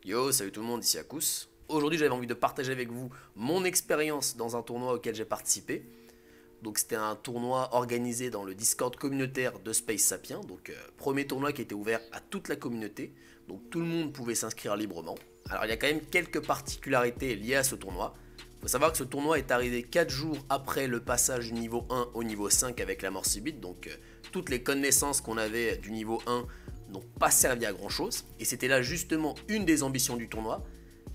Yo, salut tout le monde, ici Akous. Aujourd'hui, j'avais envie de partager avec vous mon expérience dans un tournoi auquel j'ai participé. Donc, c'était un tournoi organisé dans le Discord communautaire de Space Sapiens. Donc, premier tournoi qui était ouvert à toute la communauté. Donc, tout le monde pouvait s'inscrire librement. Alors, il y a quand même quelques particularités liées à ce tournoi. Il faut savoir que ce tournoi est arrivé 4 jours après le passage du niveau 1 au niveau 5 avec la mort subite. Donc, toutes les connaissances qu'on avait du niveau 1 n'ont pas servi à grand chose. Et c'était là justement une des ambitions du tournoi.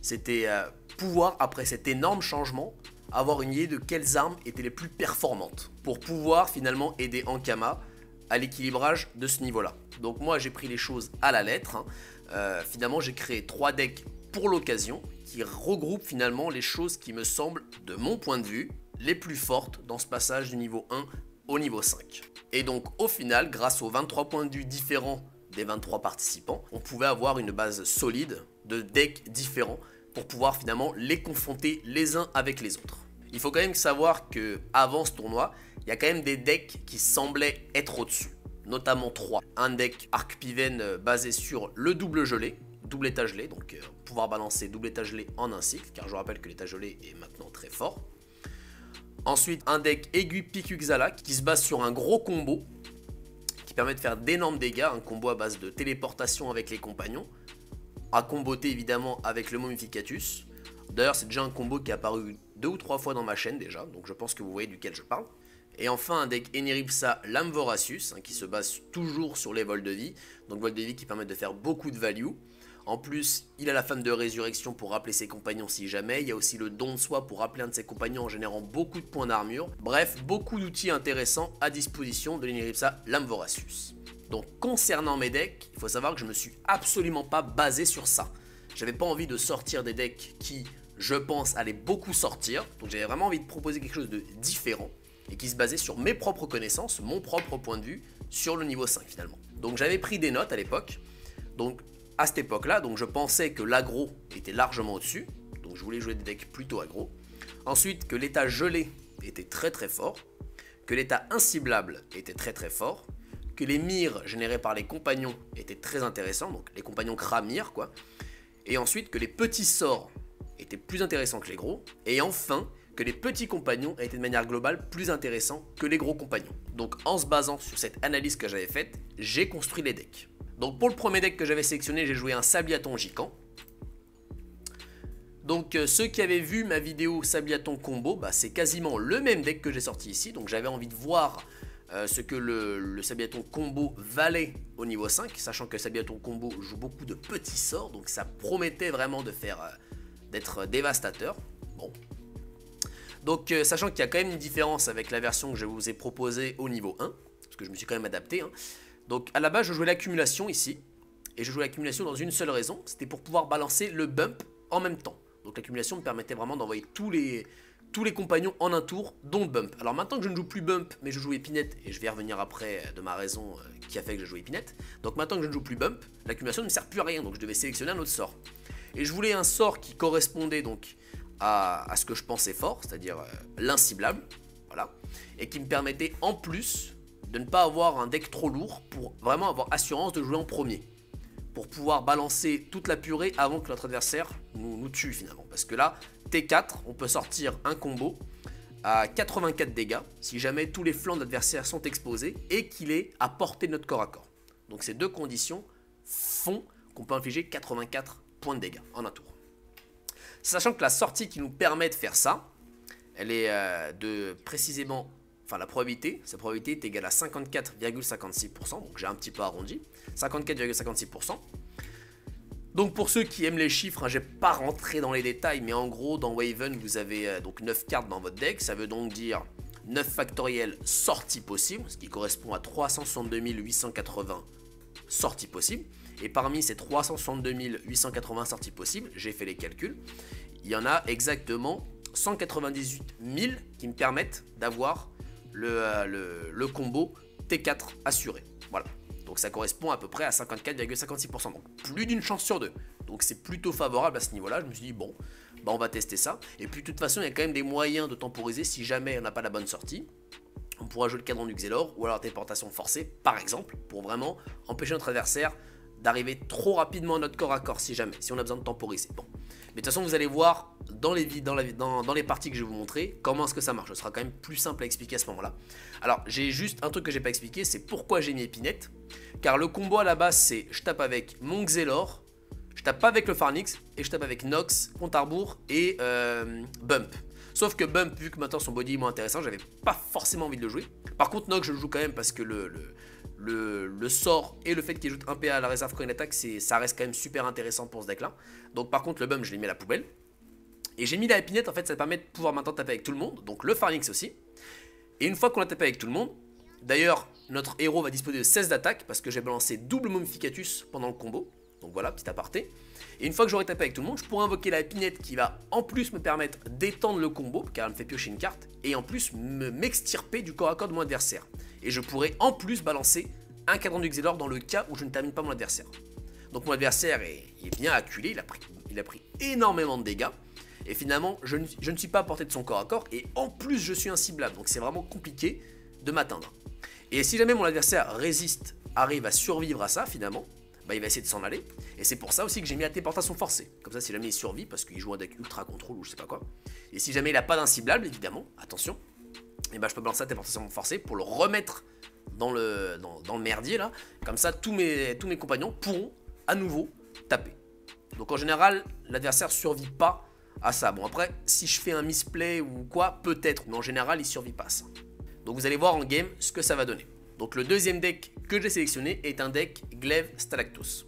C'était pouvoir, après cet énorme changement, avoir une idée de quelles armes étaient les plus performantes. Pour pouvoir finalement aider Ankama à l'équilibrage de ce niveau-là. Donc moi j'ai pris les choses à la lettre. Finalement j'ai créé 3 decks pour l'occasion qui regroupent finalement les choses qui me semblent, de mon point de vue, les plus fortes dans ce passage du niveau 1 au niveau 5. Et donc au final, grâce aux 23 points de vue différents des 23 participants, on pouvait avoir une base solide de decks différents pour pouvoir finalement les confronter les uns avec les autres. Il faut quand même savoir que avant ce tournoi, il y a quand même des decks qui semblaient être au-dessus, notamment 3. Un deck Arc Piven basé sur le double gelé, double état gelé, donc pouvoir balancer double état gelé en un cycle, car je rappelle que l'état gelé est maintenant très fort. Ensuite, un deck Aiguille Pique Xala qui se base sur un gros combo qui permet de faire d'énormes dégâts, un combo à base de téléportation avec les compagnons, à comboter évidemment avec le Momificatus. D'ailleurs, c'est déjà un combo qui est apparu 2 ou 3 fois dans ma chaîne déjà, donc je pense que vous voyez duquel je parle. Et enfin, un deck Eneripsa Lame Voracius, qui se base toujours sur les vols de vie, donc vols de vie qui permettent de faire beaucoup de value. En plus, il a la femme de résurrection pour rappeler ses compagnons si jamais. Il y a aussi le don de soi pour rappeler un de ses compagnons en générant beaucoup de points d'armure. Bref, beaucoup d'outils intéressants à disposition de l'Eneripsa Lame Voracius. Donc concernant mes decks, il faut savoir que je me suis absolument pas basé sur ça. J'avais pas envie de sortir des decks qui, je pense, allaient beaucoup sortir. Donc j'avais vraiment envie de proposer quelque chose de différent et qui se basait sur mes propres connaissances, mon propre point de vue sur le niveau 5 finalement. Donc j'avais pris des notes à l'époque. Donc à cette époque-là, donc je pensais que l'aggro était largement au-dessus, donc je voulais jouer des decks plutôt aggro. Ensuite, que l'état gelé était très très fort, que l'état inciblable était très très fort, que les mires générées par les compagnons étaient très intéressants, donc les compagnons Kramir quoi. Et ensuite que les petits sorts étaient plus intéressants que les gros, et enfin que les petits compagnons étaient de manière globale plus intéressants que les gros compagnons. Donc en se basant sur cette analyse que j'avais faite, j'ai construit les decks. Donc pour le premier deck que j'avais sélectionné, j'ai joué un Sabliaton Gicant. Donc ceux qui avaient vu ma vidéo Sabliaton Combo, c'est quasiment le même deck que j'ai sorti ici. Donc j'avais envie de voir ce que le Sabliaton Combo valait au niveau 5, sachant que Sabliaton Combo joue beaucoup de petits sorts, donc ça promettait vraiment d'être dévastateur. Bon. Donc sachant qu'il y a quand même une différence avec la version que je vous ai proposée au niveau 1, parce que je me suis quand même adapté, Donc à la base je jouais l'accumulation ici, et je jouais l'accumulation dans une seule raison, c'était pour pouvoir balancer le bump en même temps. Donc l'accumulation me permettait vraiment d'envoyer tous les compagnons en un tour, dont le bump. Alors maintenant que je ne joue plus bump, mais je joue épinette, et je vais revenir après de ma raison qui a fait que je joue épinette. Donc maintenant que je ne joue plus bump, l'accumulation ne me sert plus à rien, donc je devais sélectionner un autre sort. Et je voulais un sort qui correspondait donc à ce que je pensais fort, c'est-à-dire l'inciblable, voilà, et qui me permettait en plus de ne pas avoir un deck trop lourd pour vraiment avoir assurance de jouer en premier. Pour pouvoir balancer toute la purée avant que notre adversaire nous tue finalement. Parce que là, T4, on peut sortir un combo à 84 dégâts si jamais tous les flancs de l'adversaire sont exposés et qu'il est à portée de notre corps à corps. Donc ces deux conditions font qu'on peut infliger 84 points de dégâts en un tour. Sachant que la sortie qui nous permet de faire ça, elle est précisément... Enfin, la probabilité, sa probabilité est égale à 54,56%, donc j'ai un petit peu arrondi, 54,56%. Donc pour ceux qui aiment les chiffres, je ne vais pas rentrer dans les détails, mais en gros, dans Waven, vous avez donc 9 cartes dans votre deck, ça veut donc dire 9 factoriels sorties possibles, ce qui correspond à 362 880 sorties possibles. Et parmi ces 362 880 sorties possibles, j'ai fait les calculs, il y en a exactement 198 000 qui me permettent d'avoir le combo T4 assuré. Voilà. Donc ça correspond à peu près à 54,56%. Donc plus d'une chance sur deux. Donc c'est plutôt favorable à ce niveau-là. Je me suis dit, bon, on va tester ça. Et puis de toute façon, il y a quand même des moyens de temporiser si jamais on n'a pas la bonne sortie. On pourra jouer le cadran du Xelor ou alors téléportation forcée, par exemple, pour vraiment empêcher notre adversaire d'arriver trop rapidement à notre corps à corps si jamais, si on a besoin de temporiser. Bon. Mais de toute façon, vous allez voir dans les parties que je vais vous montrer comment est-ce que ça marche. Ce sera quand même plus simple à expliquer à ce moment-là. Alors, j'ai juste un truc que j'ai pas expliqué, c'est pourquoi j'ai mis épinette. Car le combo à la base, c'est je tape avec mon Xelor, je tape pas avec le Pharnix, et je tape avec Nox, Compte à rebours et Bump. Sauf que Bump, vu que maintenant son body est moins intéressant, j'avais pas forcément envie de le jouer. Par contre, Nox, je le joue quand même parce que le sort et le fait qu'il ajoute un PA à la réserve quand il attaque, ça reste quand même super intéressant pour ce deck là. Donc par contre le Bump je l'ai mis à la poubelle. Et j'ai mis la épinette, en fait ça permet de pouvoir maintenant taper avec tout le monde, donc le Pharnix aussi. Et une fois qu'on a tapé avec tout le monde, d'ailleurs notre héros va disposer de 16 d'attaque parce que j'ai balancé double Momificatus pendant le combo. Donc voilà, petit aparté. Et une fois que j'aurai tapé avec tout le monde, je pourrai invoquer la épinette qui va en plus me permettre d'étendre le combo, car elle me fait piocher une carte, et en plus m'extirper du corps à corps de mon adversaire. Et je pourrai en plus balancer un cadran du Xelor dans le cas où je ne termine pas mon adversaire. Donc mon adversaire est bien acculé, il a pris énormément de dégâts. Et finalement, je ne suis pas à portée de son corps à corps, et en plus je suis inciblable, donc c'est vraiment compliqué de m'atteindre. Et si jamais mon adversaire résiste, arrive à survivre à ça finalement, bah, il va essayer de s'en aller. Et c'est pour ça aussi que j'ai mis la téléportation forcée. Comme ça, si jamais il survit, parce qu'il joue un deck ultra contrôle ou je sais pas quoi. Et si jamais il n'a pas d'inciblable, évidemment, attention, et bah, je peux balancer la téléportation forcée pour le remettre dans le merdier là. Comme ça, tous mes compagnons pourront à nouveau taper. Donc en général, l'adversaire survit pas à ça. Bon après, si je fais un misplay ou quoi, peut-être, mais en général, il survit pas à ça. Donc vous allez voir en game ce que ça va donner. Donc le deuxième deck que j'ai sélectionné est un deck Glaive Stalactos.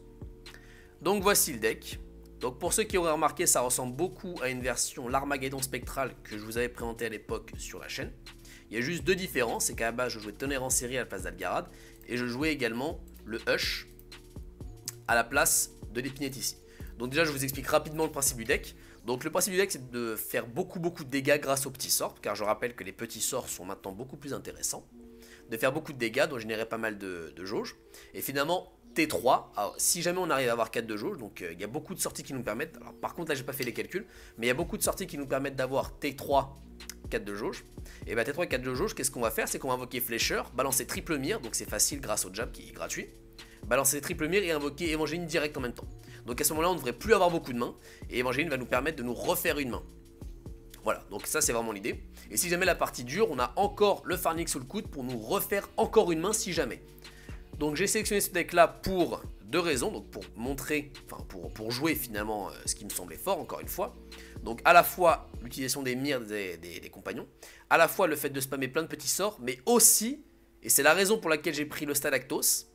Donc voici le deck. Donc pour ceux qui auraient remarqué, ça ressemble beaucoup à une version l'Armageddon Spectral que je vous avais présenté à l'époque sur la chaîne. Il y a juste deux différences, c'est qu'à la base je jouais Tonnerre en série à la place d'Algarad et je jouais également le Hush à la place de l'épinette ici. Donc déjà je vous explique rapidement le principe du deck. Donc le principe du deck c'est de faire beaucoup de dégâts grâce aux petits sorts, car je rappelle que les petits sorts sont maintenant beaucoup plus intéressants. De faire beaucoup de dégâts, donc générer pas mal de jauge. Et finalement T3, alors, si jamais on arrive à avoir 4 de jauge, donc il y a beaucoup de sorties qui nous permettent, alors par contre là j'ai pas fait les calculs, mais il y a beaucoup de sorties qui nous permettent d'avoir T3, 4 de jauge. Et bah T3 et 4 de jauge, qu'est-ce qu'on va faire? C'est qu'on va invoquer Flécheur, balancer triple mire, donc c'est facile grâce au jab qui est gratuit. Balancer triple mire et invoquer Évangéline direct en même temps. Donc à ce moment là on ne devrait plus avoir beaucoup de mains, et Évangéline va nous permettre de nous refaire une main. Voilà, donc ça c'est vraiment l'idée. Et si jamais la partie dure, on a encore le Pharnix sous le coude pour nous refaire encore une main si jamais. Donc j'ai sélectionné ce deck là pour deux raisons, donc pour montrer, enfin pour jouer finalement ce qui me semblait fort encore une fois. Donc à la fois l'utilisation des mires des compagnons, à la fois le fait de spammer plein de petits sorts, mais aussi, et c'est la raison pour laquelle j'ai pris le Stalactos,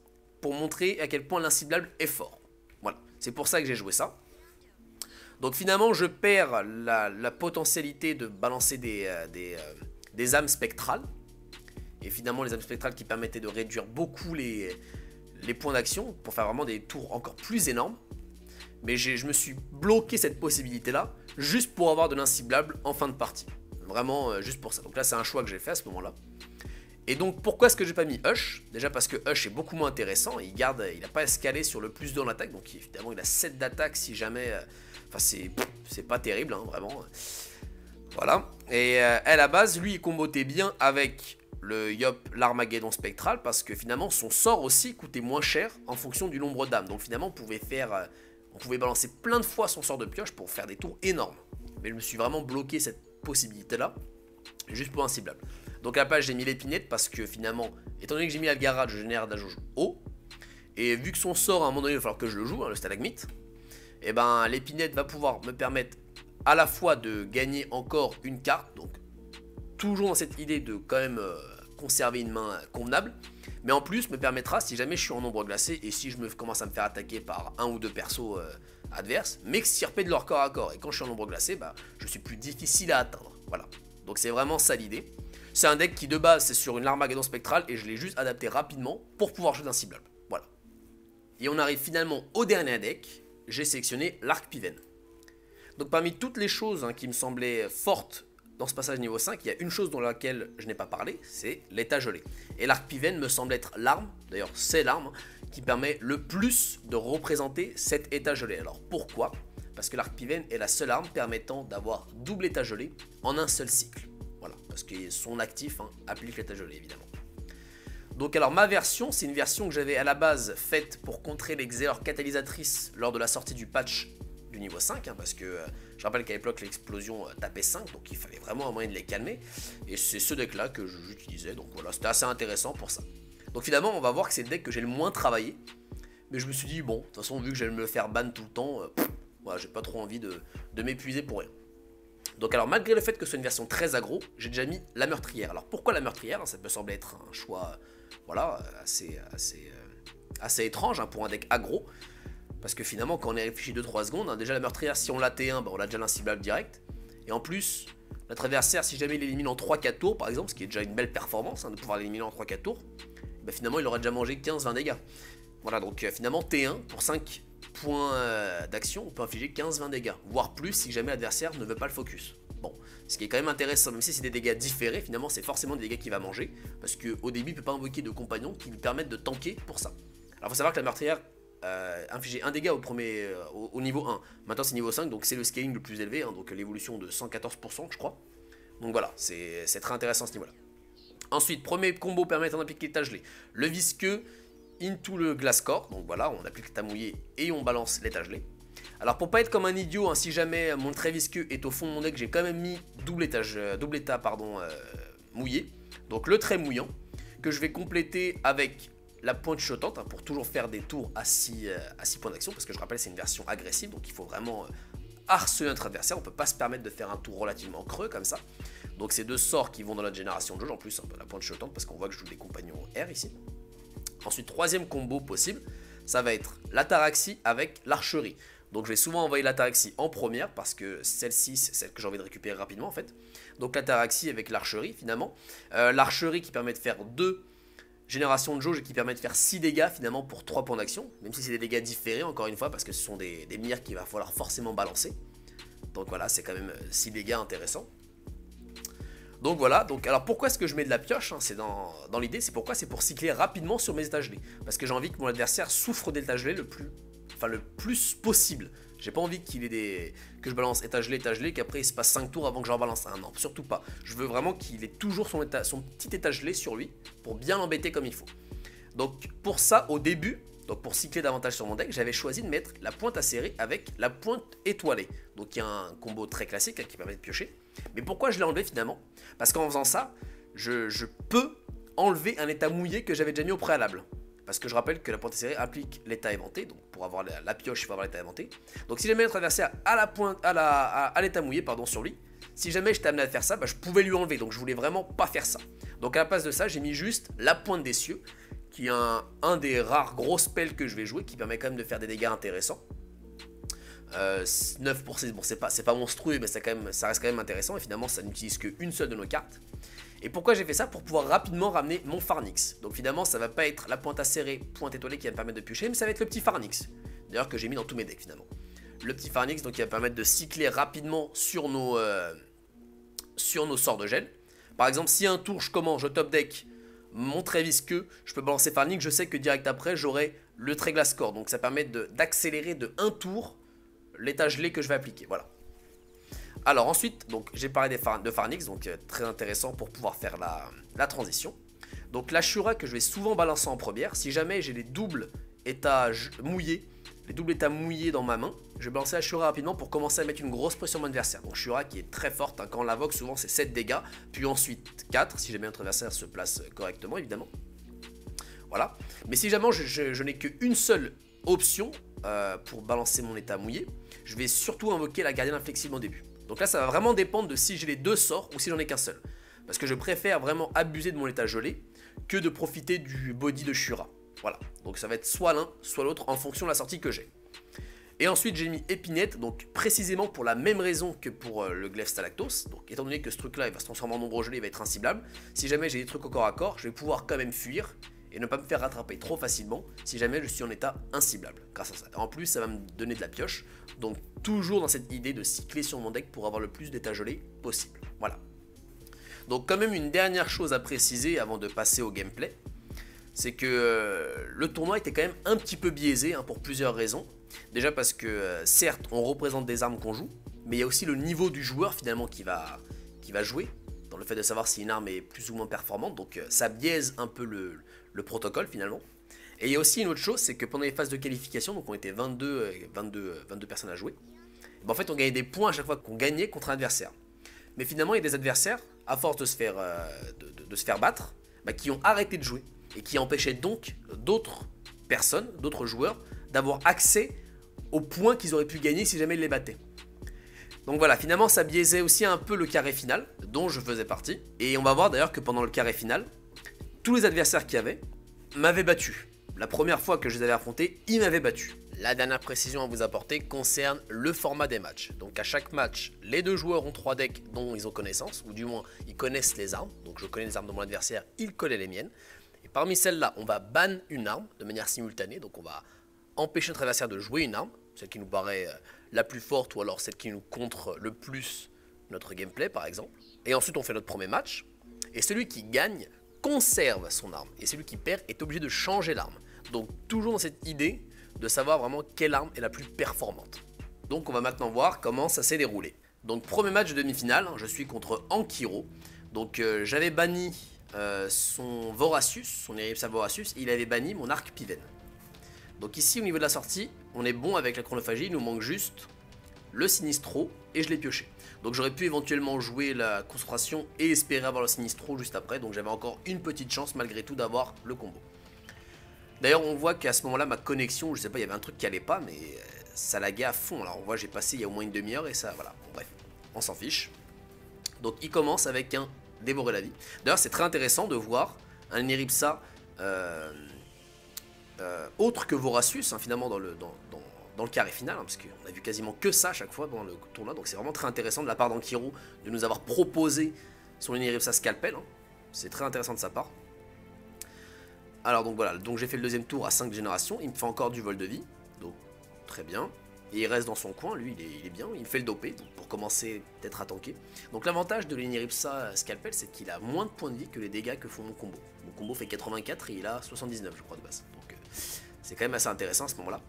pour montrer à quel point l'inciblable est fort. Voilà, c'est pour ça que j'ai joué ça. Donc finalement je perds la potentialité de balancer des âmes spectrales. Et finalement les âmes spectrales qui permettaient de réduire beaucoup les points d'action pour faire vraiment des tours encore plus énormes. Mais je me suis bloqué cette possibilité là juste pour avoir de l'inciblable en fin de partie. Vraiment juste pour ça. Donc là c'est un choix que j'ai fait à ce moment là. Et donc pourquoi est-ce que j'ai pas mis Hush? Déjà parce que Hush est beaucoup moins intéressant. Il n'a pas escalé sur le plus 2 en attaque. Donc évidemment il a 7 d'attaque si jamais... Enfin c'est pas terrible hein, vraiment. Voilà. Et à la base lui il combotait bien avec le Yop l'Armageddon Spectral parce que finalement son sort aussi coûtait moins cher en fonction du nombre d'âmes. Donc finalement on pouvait balancer plein de fois son sort de pioche pour faire des tours énormes. Mais je me suis vraiment bloqué cette possibilité là juste pour inciblable. Donc à la page j'ai mis l'épinette parce que finalement, étant donné que j'ai mis Algarad, je génère de la jauge haut. Et vu que son sort à un moment donné il va falloir que je le joue, hein, le stalagmite, et ben l'épinette va pouvoir me permettre à la fois de gagner encore une carte, donc toujours dans cette idée de quand même conserver une main convenable, mais en plus me permettra, si jamais je suis en nombre glacé et si je commence à me faire attaquer par un ou deux persos adverses, m'extirper de leur corps à corps. Et quand je suis en nombre glacé, bah, je suis plus difficile à atteindre. Voilà. Donc c'est vraiment ça l'idée. C'est un deck qui de base c'est sur une Armageddon Spectral et je l'ai juste adapté rapidement pour pouvoir jouer d'inciblable. Voilà. Et on arrive finalement au dernier deck. J'ai sélectionné l'Arc-Piven. Donc parmi toutes les choses qui me semblaient fortes dans ce passage niveau 5, il y a une chose dans laquelle je n'ai pas parlé, c'est l'état gelé. Et l'Arc-Piven me semble être l'arme, d'ailleurs c'est l'arme, qui permet le plus de représenter cet état gelé. Alors pourquoi? Parce que l'Arc-Piven est la seule arme permettant d'avoir double état gelé en un seul cycle. Voilà, parce que son actif applique l'état gelé évidemment. Donc alors ma version, c'est une version que j'avais à la base faite pour contrer les Xelor catalysatrices lors de la sortie du patch du niveau 5, hein, parce que je rappelle qu'à l'époque l'explosion tapait 5, donc il fallait vraiment un moyen de les calmer, et c'est ce deck là que j'utilisais, donc voilà, c'était assez intéressant pour ça. Donc finalement on va voir que c'est le deck que j'ai le moins travaillé, mais je me suis dit bon, de toute façon vu que j'allais me le faire ban tout le temps, voilà, j'ai pas trop envie de m'épuiser pour rien. Donc alors malgré le fait que ce soit une version très aggro, j'ai déjà mis la meurtrière. Alors pourquoi la meurtrière? Ça peut sembler être un choix voilà, assez étrange hein, pour un deck aggro. Parce que finalement quand on y réfléchit 2-3 secondes, hein, déjà la meurtrière si on l'a T1, bah, on a déjà l'inciblable direct. Et en plus, notre adversaire si jamais il l'élimine en 3-4 tours par exemple, ce qui est déjà une belle performance hein, de pouvoir l'éliminer en 3-4 tours, bah, finalement il aura déjà mangé 15-20 dégâts. Voilà donc finalement T1 pour 5 points d'action, on peut infliger 15-20 dégâts, voire plus si jamais l'adversaire ne veut pas le focus. Bon, ce qui est quand même intéressant, même si c'est des dégâts différés, finalement c'est forcément des dégâts qu'il va manger, parce qu'au début il ne peut pas invoquer de compagnons qui lui permettent de tanker pour ça. Alors il faut savoir que la meurtrière infligeait 1 dégât au niveau 1, maintenant c'est niveau 5, donc c'est le scaling le plus élevé, hein, donc l'évolution de 114% je crois. Donc voilà, c'est très intéressant à ce niveau-là. Ensuite, premier combo permettant d'appliquer l'état gelé, le visqueux into le glace core, donc voilà, on applique l'état mouillé et on balance l'état gelé. Alors pour pas être comme un idiot, hein, si jamais mon trait visqueux est au fond de mon deck, j'ai quand même mis double état mouillé, donc le trait mouillant, que je vais compléter avec la pointe chotante, hein, pour toujours faire des tours à 6 points d'action, parce que je rappelle c'est une version agressive, donc il faut vraiment harceler notre adversaire, on peut pas se permettre de faire un tour relativement creux comme ça. Donc c'est deux sorts qui vont dans notre génération de jauge, en plus hein, la pointe chotante, parce qu'on voit que je joue des compagnons R ici. Ensuite, troisième combo possible, ça va être l'ataraxie avec l'archerie. Donc je vais souvent envoyer l'ataraxie en première parce que celle-ci c'est celle que j'ai envie de récupérer rapidement en fait. Donc l'ataraxie avec l'archerie finalement. L'archerie qui permet de faire 2 générations de jauge et qui permet de faire 6 dégâts finalement pour 3 points d'action. Même si c'est des dégâts différés encore une fois parce que ce sont des mires qu'il va falloir forcément balancer. Donc voilà, c'est quand même 6 dégâts intéressants. Donc voilà, donc alors pourquoi est-ce que je mets de la pioche hein, c'est dans l'idée, c'est pourquoi c'est pour cycler rapidement sur mes états gelés. Parce que j'ai envie que mon adversaire souffre d'état gelé le plus possible. J'ai pas envie que je balance état gelé, qu'après il se passe 5 tours avant que j'en balance un. Non, surtout pas. Je veux vraiment qu'il ait toujours son petit état gelé sur lui pour bien l'embêter comme il faut. Donc pour ça, au début, donc pour cycler davantage sur mon deck, j'avais choisi de mettre la pointe acérée avec la pointe étoilée. Donc il y a un combo très classique hein, qui permet de piocher. Mais pourquoi je l'ai enlevé finalement? Parce qu'en faisant ça, je peux enlever un état mouillé que j'avais déjà mis au préalable. Parce que je rappelle que la pointe acérée implique l'état éventé, donc pour avoir la pioche, il faut avoir l'état éventé. Donc si jamais notre adversaire a l'état mouillé pardon, sur lui, si jamais j'étais amené à faire ça, bah, je pouvais lui enlever, donc je voulais vraiment pas faire ça. Donc à la place de ça, j'ai mis juste la pointe des cieux, qui est un des rares gros spells que je vais jouer, qui permet quand même de faire des dégâts intéressants. 9 pour 6, bon c'est pas monstrueux, mais ça reste quand même intéressant, et finalement ça n'utilise qu'une seule de nos cartes. Et pourquoi j'ai fait ça? Pour pouvoir rapidement ramener mon Pharnix. Donc finalement ça va pas être la pointe acérée, pointe étoilée qui va me permettre de piocher, mais ça va être le petit Pharnix. D'ailleurs que j'ai mis dans tous mes decks finalement. Le petit Pharnix donc qui va permettre de cycler rapidement sur nos sorts de gel. Par exemple si un tour je commence, je top deck mon trait visqueux, je peux balancer Pharnix, je sais que direct après j'aurai le trait glace core. Donc ça permet d'accélérer de 1 tour l'état gelé que je vais appliquer. Voilà. Alors ensuite, donc j'ai parlé de Pharnix, donc très intéressant pour pouvoir faire la transition. Donc l'Ashura que je vais souvent balancer en première, si jamais j'ai les doubles états mouillés, dans ma main, je vais balancer Ashura rapidement pour commencer à mettre une grosse pression sur mon adversaire. Donc Shura qui est très forte, hein, quand on l'invoque souvent c'est 7 dégâts, puis ensuite 4 si jamais notre adversaire se place correctement évidemment. Voilà, mais si jamais je n'ai qu'une seule option pour balancer mon état mouillé, je vais surtout invoquer la gardienne inflexible en début. Donc là ça va vraiment dépendre de si j'ai les deux sorts ou si j'en ai qu'un seul. Parce que je préfère vraiment abuser de mon état gelé que de profiter du body de Shura. Voilà, donc ça va être soit l'un, soit l'autre en fonction de la sortie que j'ai. Et ensuite j'ai mis Épinette, donc précisément pour la même raison que pour le glaive Stalactos. Donc étant donné que ce truc là il va se transformer en ombre gelée, il va être inciblable. Si jamais j'ai des trucs au corps à corps, je vais pouvoir quand même fuir et ne pas me faire rattraper trop facilement si jamais je suis en état inciblable grâce à ça. En plus ça va me donner de la pioche, donc toujours dans cette idée de cycler sur mon deck pour avoir le plus d'état gelé possible. Voilà. Donc quand même une dernière chose à préciser avant de passer au gameplay, c'est que le tournoi était quand même un petit peu biaisé hein, pour plusieurs raisons. Déjà parce que certes on représente des armes qu'on joue, mais il y a aussi le niveau du joueur finalement qui va jouer, dans le fait de savoir si une arme est plus ou moins performante, donc ça biaise un peu le le protocole finalement. Et il y a aussi une autre chose, c'est que pendant les phases de qualification, donc on était 22 personnes à jouer, ben en fait on gagnait des points à chaque fois qu'on gagnait contre un adversaire. Mais finalement il y a des adversaires, à force de se faire, de se faire battre, ben, qui ont arrêté de jouer, et qui empêchaient donc d'autres personnes, d'autres joueurs, d'avoir accès aux points qu'ils auraient pu gagner si jamais ils les battaient. Donc voilà, finalement ça biaisait aussi un peu le carré final, dont je faisais partie. Et on va voir d'ailleurs que pendant le carré final, tous les adversaires qu'il y avait m'avaient battu. La première fois que je les avais affrontés, ils m'avaient battu. La dernière précision à vous apporter concerne le format des matchs. Donc à chaque match, les deux joueurs ont 3 decks dont ils ont connaissance, ou du moins ils connaissent les armes. Donc je connais les armes de mon adversaire, il connaît les miennes. Et parmi celles-là, on va ban une arme de manière simultanée, donc on va empêcher notre adversaire de jouer une arme, celle qui nous paraît la plus forte ou alors celle qui nous contre le plus notre gameplay par exemple. Et ensuite on fait notre premier match, et celui qui gagne conserve son arme, et celui qui perd est obligé de changer l'arme. Donc toujours dans cette idée de savoir vraiment quelle arme est la plus performante. Donc on va maintenant voir comment ça s'est déroulé. Donc premier match de demi-finale, je suis contre Ankiro. Donc j'avais banni son Voracius, son Erypsa Voracius, et il avait banni mon arc Piven. Donc ici au niveau de la sortie, on est bon avec la chronophagie, il nous manque juste le Sinistro et je l'ai pioché. Donc j'aurais pu éventuellement jouer la concentration et espérer avoir le Sinistro juste après, donc j'avais encore une petite chance malgré tout d'avoir le combo. D'ailleurs on voit qu'à ce moment là ma connexion, je sais pas, il y avait un truc qui allait pas, mais ça laguait à fond. Alors on voit j'ai passé il y a au moins une demi-heure et ça, voilà, bon, bref, on s'en fiche. Donc il commence avec un dévorer la vie. D'ailleurs c'est très intéressant de voir un Erypsa autre que Voracius, hein, finalement dans le carré final, hein, parce qu'on a vu quasiment que ça à chaque fois pendant le tournoi, donc c'est vraiment très intéressant de la part d'Ankiro de nous avoir proposé son Erypsa Scalpel, hein. C'est très intéressant de sa part. Alors donc voilà, donc j'ai fait le deuxième tour à 5 générations, il me fait encore du vol de vie, donc très bien. Et il reste dans son coin, lui il est bien, il me fait le dopé donc pour commencer peut-être à tanker. Donc l'avantage de l'Erypsa Scalpel, c'est qu'il a moins de points de vie que les dégâts que font mon combo. Mon combo fait 84 et il a 79 je crois de base, donc c'est quand même assez intéressant à ce moment-là.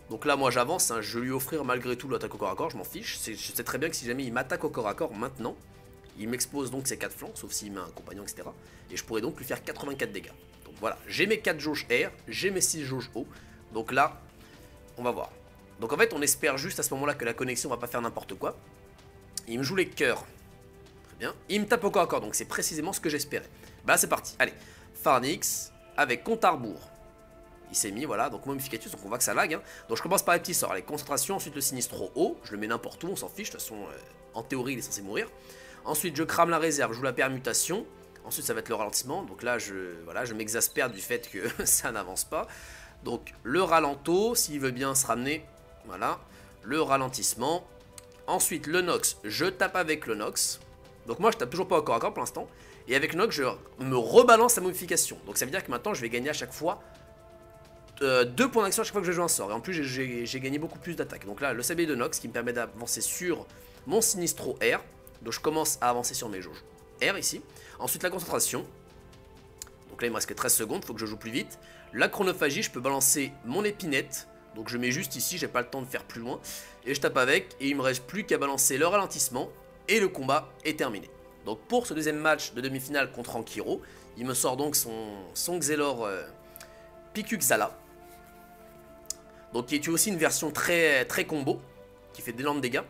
Donc là moi j'avance, hein, je vais lui offrir malgré tout l'attaque au corps à corps, je m'en fiche. Je sais très bien que si jamais il m'attaque au corps à corps maintenant, il m'expose donc ses 4 flancs, sauf s'il met un compagnon, etc. Et je pourrais donc lui faire 84 dégâts. Donc voilà, j'ai mes 4 jauges R, j'ai mes 6 jauges O. Donc là, on va voir. Donc en fait, on espère juste à ce moment-là que la connexion va pas faire n'importe quoi. Il me joue les cœurs. Très bien. Il me tape au corps à corps, donc c'est précisément ce que j'espérais. Bah c'est parti. Allez, Pharnix avec compte à rebours. Il s'est mis, voilà, donc momificatus, donc on voit que ça lag. Hein. Donc je commence par les petits sorts. Allez, concentration, ensuite le Sinistro haut. Je le mets n'importe où, on s'en fiche. De toute façon, en théorie, il est censé mourir. Ensuite, je crame la réserve, je joue la permutation. Ensuite, ça va être le ralentissement. Donc là, je m'exaspère du fait que ça n'avance pas. Donc le ralento, s'il veut bien se ramener. Voilà, le ralentissement. Ensuite, le Nox, je tape avec le Nox. Donc moi, je tape toujours pas au corps à corps pour l'instant. Et avec Nox, je me rebalance la modification. Donc ça veut dire que maintenant, je vais gagner à chaque fois 2 points d'action à chaque fois que je joue un sort. Et en plus, j'ai gagné beaucoup plus d'attaque. Donc là, le sablier de Nox qui me permet d'avancer sur mon Sinistro R. Donc je commence à avancer sur mes jauges R ici. Ensuite, la concentration. Donc là, il me reste que 13 secondes, il faut que je joue plus vite. La chronophagie, je peux balancer mon épinette. Donc je mets juste ici, j'ai pas le temps de faire plus loin. Et je tape avec, et il me reste plus qu'à balancer le ralentissement. Et le combat est terminé. Donc pour ce deuxième match de demi-finale contre Ankiro, il me sort donc son Xelor Pikuxala. Donc qui est aussi une version très combo, qui fait d'énormes dégâts.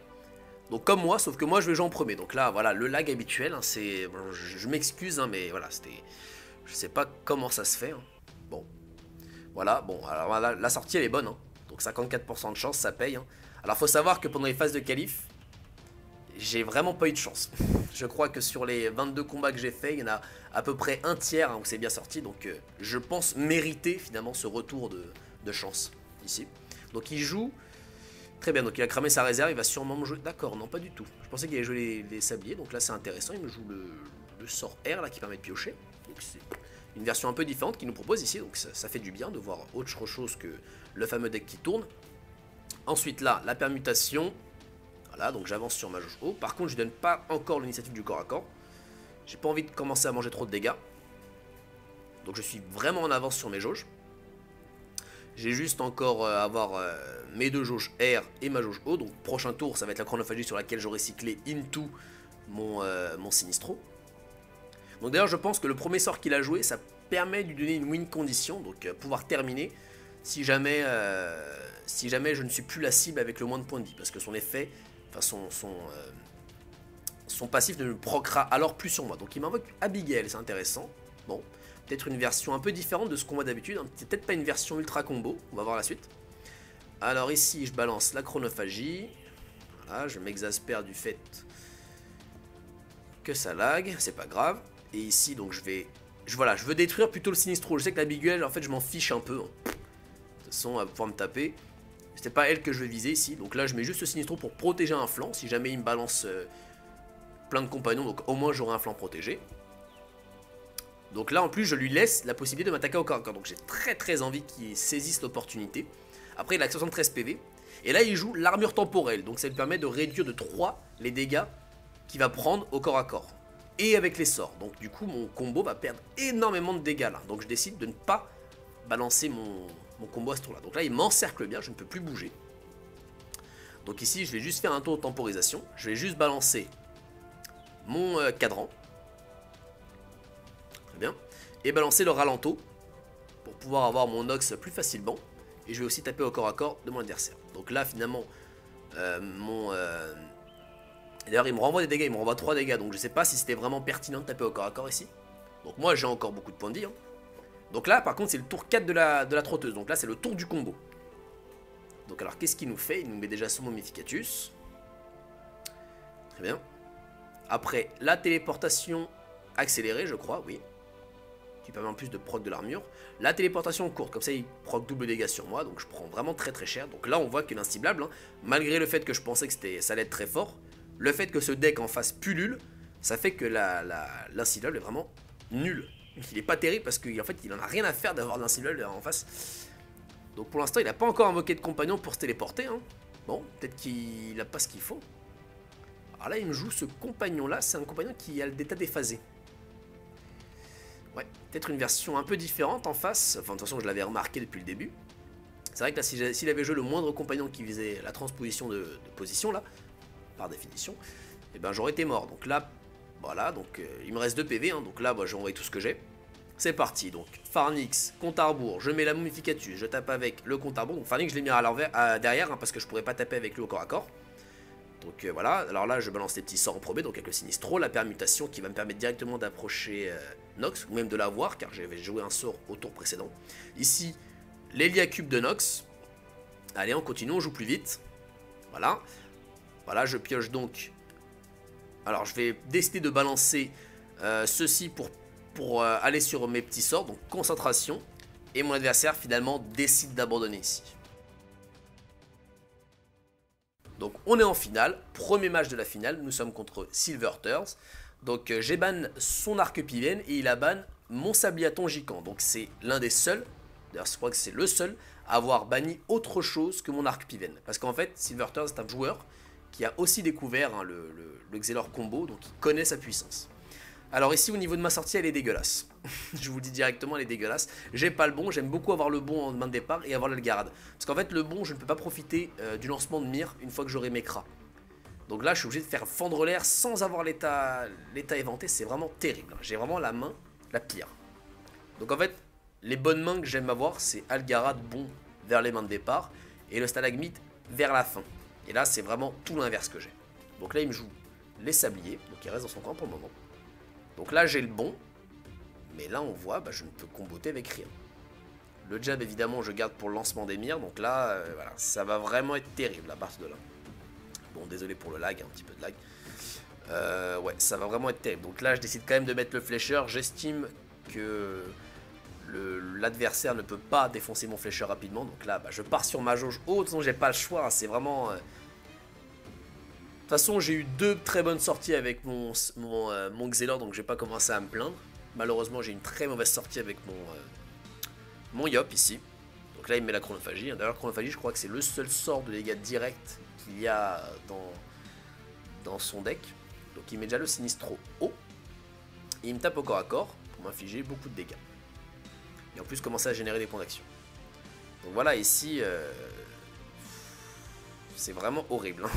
Donc comme moi, sauf que moi je vais jouer en premier. Donc là, voilà, le lag habituel, hein, c'est... Bon, je m'excuse, hein, mais voilà, c'était... Je sais pas comment ça se fait. Hein. Bon. Voilà, bon, alors la sortie elle est bonne. Hein. Donc 54% de chance, ça paye. Hein. Alors faut savoir que pendant les phases de qualif, j'ai vraiment pas eu de chance. Je crois que sur les 22 combats que j'ai fait, il y en a à peu près un tiers hein, où c'est bien sorti. Donc je pense mériter finalement ce retour de chance ici. Donc il joue... Très bien, donc il a cramé sa réserve, il va sûrement me jouer... D'accord, non pas du tout. Je pensais qu'il allait jouer les sabliers, donc là c'est intéressant, il me joue le sort R là qui permet de piocher. Donc c'est une version un peu différente qu'il nous propose ici, donc ça fait du bien de voir autre chose que le fameux deck qui tourne. Ensuite là, la permutation. Voilà, donc j'avance sur ma jauge haut. Par contre, je ne donne pas encore l'initiative du corps à corps. J'ai pas envie de commencer à manger trop de dégâts. Donc je suis vraiment en avance sur mes jauges. J'ai juste encore à avoir mes 2 jauges R et ma jauge O. Donc prochain tour, ça va être la chronophagie sur laquelle j'aurai cyclé into mon Sinistro. Donc d'ailleurs, je pense que le premier sort qu'il a joué, ça permet de lui donner une win condition, donc pouvoir terminer si jamais je ne suis plus la cible avec le moins de points de vie, parce que son effet, enfin son passif ne me proccera alors plus sur moi. Donc il m'invoque Abigail, c'est intéressant. Bon, peut-être une version un peu différente de ce qu'on voit d'habitude, hein. C'est peut-être pas une version ultra combo, on va voir la suite. Alors ici je balance la chronophagie, voilà, je m'exaspère du fait que ça lag, c'est pas grave. Et ici donc je veux détruire plutôt le Sinistro. Je sais que la Biguel en fait je m'en fiche un peu, hein. De toute façon elle va pouvoir me taper. C'était pas elle que je vais viser ici, donc là je mets juste le Sinistro pour protéger un flanc. Si jamais il me balance plein de compagnons, donc au moins j'aurai un flanc protégé. Donc là en plus je lui laisse la possibilité de m'attaquer au corps à corps. Donc j'ai très envie qu'il saisisse l'opportunité. Après il a 73 PV. Et là il joue l'armure temporelle, donc ça lui permet de réduire de 3 les dégâts qu'il va prendre au corps à corps. Et avec les sorts, donc du coup mon combo va perdre énormément de dégâts là. Donc je décide de ne pas balancer mon combo à ce tour là. Donc là il m'encercle bien, je ne peux plus bouger. Donc ici je vais juste faire un tour de temporisation. Je vais juste balancer mon cadran. Très bien. Et balancer le ralento pour pouvoir avoir mon Nox plus facilement. Et je vais aussi taper au corps à corps de mon adversaire. Donc là finalement d'ailleurs il me renvoie des dégâts, il me renvoie 3 dégâts. Donc je sais pas si c'était vraiment pertinent de taper au corps à corps ici. Donc moi j'ai encore beaucoup de points de vie, hein. Donc là par contre c'est le tour 4 de la trotteuse. Donc là c'est le tour du combo. Donc alors qu'est-ce qu'il nous fait? Il nous met déjà son Momificatus. Très bien. Après la téléportation accélérée je crois, oui. Qui permet en plus de proc de l'armure. La téléportation courte, comme ça il proc double dégâts sur moi. Donc je prends vraiment très cher. Donc là on voit que l'inciblable, hein, malgré le fait que je pensais que ça allait être très fort, le fait que ce deck en face pullule, ça fait que l'inciblable est vraiment nul. Il est pas terrible parce qu'en fait il en a rien à faire d'avoir l'inciblable en face. Donc pour l'instant il n'a pas encore invoqué de compagnon pour se téléporter, hein. Bon, peut-être qu'il n'a pas ce qu'il faut. Alors là il me joue ce compagnon là, c'est un compagnon qui a l'état déphasé. Ouais, peut-être une version un peu différente en face. Enfin de toute façon je l'avais remarqué depuis le début. C'est vrai que là s'il avait joué le moindre compagnon qui faisait la transposition de position là, par définition, et ben j'aurais été mort. Donc là, voilà, donc il me reste 2 PV, hein, donc là, bah, j'ai envoyé tout ce que j'ai. C'est parti, donc Pharnix, compte à rebours, je mets la Momificatus, je tape avec le compte à rebours. Donc Pharnix, je l'ai mis à l'envers, derrière, hein, parce que je pourrais pas taper avec lui au corps à corps. Donc voilà, alors là, je balance les petits sorts en probé, donc avec le Sinistro, la permutation qui va me permettre directement d'approcher Nox, ou même de l'avoir, car j'avais joué un sort au tour précédent. Ici, l'Héliacube de Nox. Allez, on continue, on joue plus vite. Voilà. Voilà, je pioche donc. Alors, je vais décider de balancer ceci pour aller sur mes petits sorts. Donc, concentration. Et mon adversaire, finalement, décide d'abandonner ici. Donc, on est en finale. Premier match de la finale. Nous sommes contre Silverters. Donc, j'ai ban son arc-pivène et il a ban mon sabliaton gicant. Donc, c'est l'un des seuls. D'ailleurs, je crois que c'est le seul à avoir banni autre chose que mon arc-pivène. Parce qu'en fait, Silverters est un joueur qui a aussi découvert, hein, le Xelor combo, donc il connaît sa puissance. Alors ici au niveau de ma sortie elle est dégueulasse. Je vous le dis directement, elle est dégueulasse. J'ai pas le bon, j'aime beaucoup avoir le bon en main de départ et avoir l'Algarade. Parce qu'en fait le bon je ne peux pas profiter du lancement de mire une fois que j'aurai mes cras. Donc là je suis obligé de faire fendre l'air sans avoir l'état éventé, c'est vraiment terrible. J'ai vraiment la main la pire. Donc en fait les bonnes mains que j'aime avoir c'est Algarade bon vers les mains de départ et le stalagmite vers la fin. Et là, c'est vraiment tout l'inverse que j'ai. Donc là, il me joue les sabliers. Donc il reste dans son camp pour le moment. Donc là, j'ai le bon. Mais là, on voit, bah, je ne peux comboter avec rien. Le jab, évidemment, je garde pour le lancement des mires. Donc là, voilà, ça va vraiment être terrible à partir de là. Bon, désolé pour le lag, un petit peu de lag. Ouais, ça va vraiment être terrible. Donc là, je décide quand même de mettre le flécheur. J'estime que l'adversaire ne peut pas défoncer mon flécheur rapidement. Donc là, bah, je pars sur ma jauge haute. Sinon, j'ai pas le choix. Hein, c'est vraiment... De toute façon, j'ai eu 2 très bonnes sorties avec mon Xelor. Donc, je vais pas commencer à me plaindre. Malheureusement, j'ai une très mauvaise sortie avec mon Yop ici. Donc là, il me met la chronophagie. D'ailleurs, chronophagie, je crois que c'est le seul sort de dégâts directs qu'il y a dans son deck. Donc, il met déjà le Sinistro haut. Et il me tape au corps à corps pour m'infliger beaucoup de dégâts. Et en plus commencer à générer des points d'action. Donc voilà, ici, c'est vraiment horrible. Hein.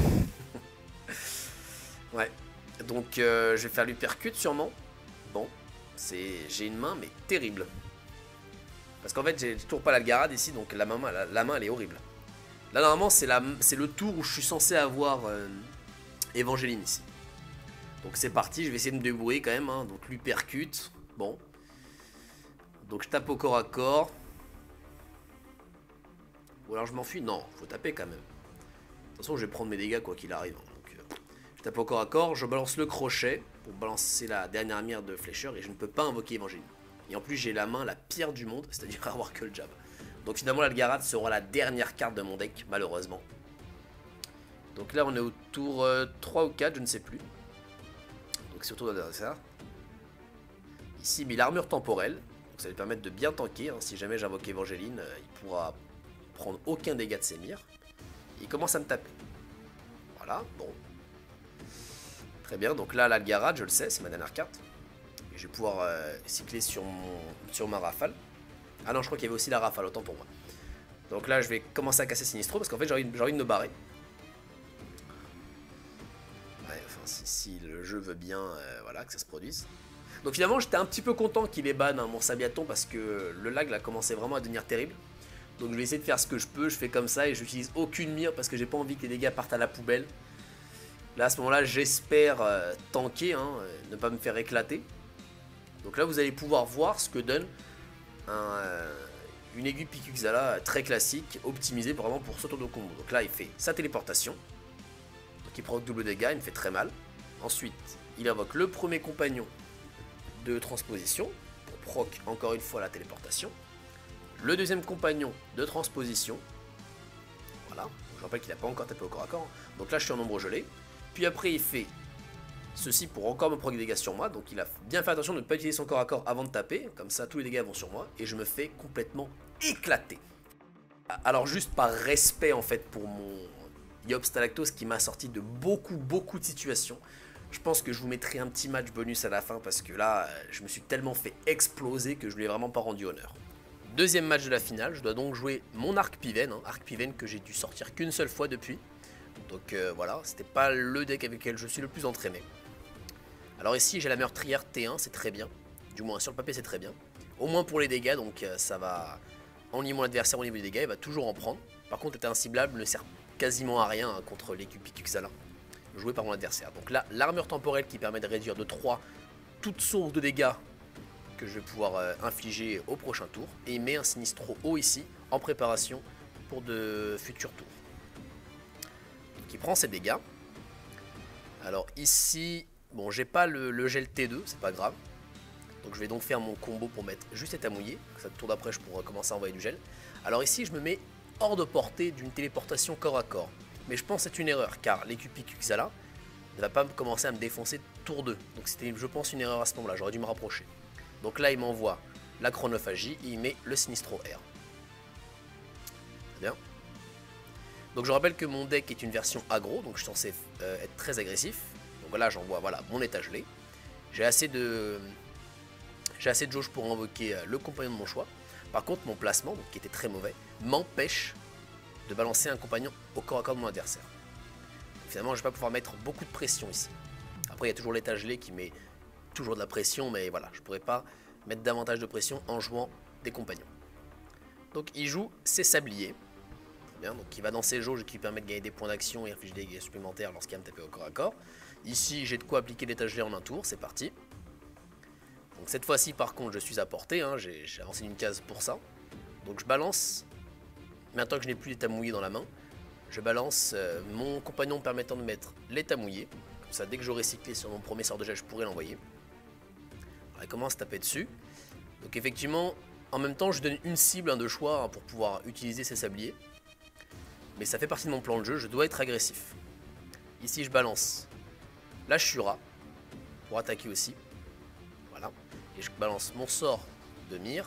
Ouais, donc je vais faire l'hypercute sûrement. Bon, j'ai une main mais terrible. Parce qu'en fait, j'ai toujours pas l'Algarade ici, donc la main elle est horrible. Là, normalement, c'est le tour où je suis censé avoir Evangeline ici. Donc c'est parti, je vais essayer de me débrouiller quand même. Hein. Donc lui percute. Bon. Donc je tape au corps à corps. Ou alors je m'enfuis. Non, faut taper quand même. De toute façon, je vais prendre mes dégâts quoi qu'il arrive. Donc, je tape au corps à corps, je balance le crochet pour balancer la dernière mire de flécheur et je ne peux pas invoquer Evangeline. Et en plus, j'ai la main la pire du monde, c'est-à-dire avoir que le jab. Donc finalement, l'Algarade sera la dernière carte de mon deck, malheureusement. Donc là, on est au tour 3 ou 4, je ne sais plus. Donc c'est au tour de l'adversaire. Ici, il met l'armure temporelle. Donc ça va lui permettre de bien tanker. Hein. Si jamais j'invoque Evangeline, il pourra prendre aucun dégât de ses mires. Il commence à me taper. Voilà, bon. Très bien, donc là, l'Algarade, je le sais, c'est ma dernière carte. Et je vais pouvoir cycler sur ma rafale. Ah non, je crois qu'il y avait aussi la rafale, autant pour moi. Donc là, je vais commencer à casser Sinistro parce qu'en fait, j'ai envie de me barrer. Ouais, enfin, si le jeu veut bien voilà, que ça se produise. Donc finalement, j'étais un petit peu content qu'il ait ban mon Sabiaton parce que le lag là commençait vraiment à devenir terrible. Donc je vais essayer de faire ce que je peux, je fais comme ça et j'utilise aucune mire parce que j'ai pas envie que les dégâts partent à la poubelle. Là, à ce moment-là, j'espère tanker, hein, ne pas me faire éclater. Donc là, vous allez pouvoir voir ce que donne une aiguille Pikuxala très classique, optimisée vraiment pour ce tour de combo. Donc là, il fait sa téléportation. Donc il proc double dégâts, il me fait très mal. Ensuite, il invoque le premier compagnon de transposition, pour proc encore une fois la téléportation. Le deuxième compagnon de transposition. Voilà, je rappelle qu'il n'a pas encore tapé au corps à corps. Donc là, je suis en ombre gelée. Puis après, il fait ceci pour encore me proc des dégâts sur moi. Donc il a bien fait attention de ne pas utiliser son corps à corps avant de taper. Comme ça, tous les dégâts vont sur moi. Et je me fais complètement éclater. Alors juste par respect en fait pour mon Yop Stalactos qui m'a sorti de beaucoup de situations. Je pense que je vous mettrai un petit match bonus à la fin parce que là, je me suis tellement fait exploser que je lui ai vraiment pas rendu honneur. Deuxième match de la finale, je dois donc jouer mon Arc-Piven, hein, Arc-Piven que j'ai dû sortir qu'une seule fois depuis. Donc voilà, c'était pas le deck avec lequel je suis le plus entraîné. Alors ici j'ai la meurtrière T1, c'est très bien. Du moins sur le papier c'est très bien. Au moins pour les dégâts, donc ça va enligner mon adversaire au niveau des dégâts, il va toujours en prendre. Par contre être inciblable ne sert quasiment à rien hein, contre l'équipe Pikuxala joué par mon adversaire. Donc là, l'armure temporelle qui permet de réduire de 3 toute source de dégâts que je vais pouvoir infliger au prochain tour. Et il met un Sinistro haut ici, en préparation pour de futurs tours. Donc il prend ses dégâts. Alors ici, bon j'ai pas le gel T2, c'est pas grave. Donc je vais donc faire mon combo pour mettre juste état mouillé. Ça tour d'après je pourrai commencer à envoyer du gel. Alors ici je me mets hors de portée d'une téléportation corps à corps. Mais je pense que c'est une erreur, car l'équipe Pikuxala ne va pas commencer à me défoncer tour 2. Donc c'était, je pense, une erreur à ce moment-là, j'aurais dû me rapprocher. Donc là, il m'envoie la chronophagie et il met le Sinistro R. Très bien. Donc je rappelle que mon deck est une version aggro, donc je suis censé être très agressif. Donc là, j'envoie voilà, mon état gelé. J'ai assez de jauge pour invoquer le compagnon de mon choix. Par contre, mon placement, donc, qui était très mauvais, m'empêche de balancer un compagnon au corps à corps de mon adversaire. Donc, finalement, je vais pas pouvoir mettre beaucoup de pression ici. Après, il y a toujours l'état gelé qui met toujours de la pression, mais voilà, je pourrais pas mettre davantage de pression en jouant des compagnons. Donc, il joue ses sabliers. Très bien, donc il va dans ses jauges qui lui permettent de gagner des points d'action et infliger des dégâts supplémentaires lorsqu'il va me taper au corps à corps. Ici, j'ai de quoi appliquer l'état gelé en un tour, c'est parti. Donc cette fois-ci, par contre, je suis à portée, hein, j'ai avancé d'une case pour ça. Donc je balance. Maintenant que je n'ai plus l'état mouillé dans la main, je balance mon compagnon permettant de mettre l'état mouillé. Comme ça, dès que j'aurai cyclé sur mon premier sort de gel, je pourrai l'envoyer. Alors, il commence à taper dessus. Donc effectivement, en même temps, je donne une cible de choix hein, pour pouvoir utiliser ces sabliers. Mais ça fait partie de mon plan de jeu, je dois être agressif. Ici, je balance la Shura pour attaquer aussi. Voilà. Et je balance mon sort de mire.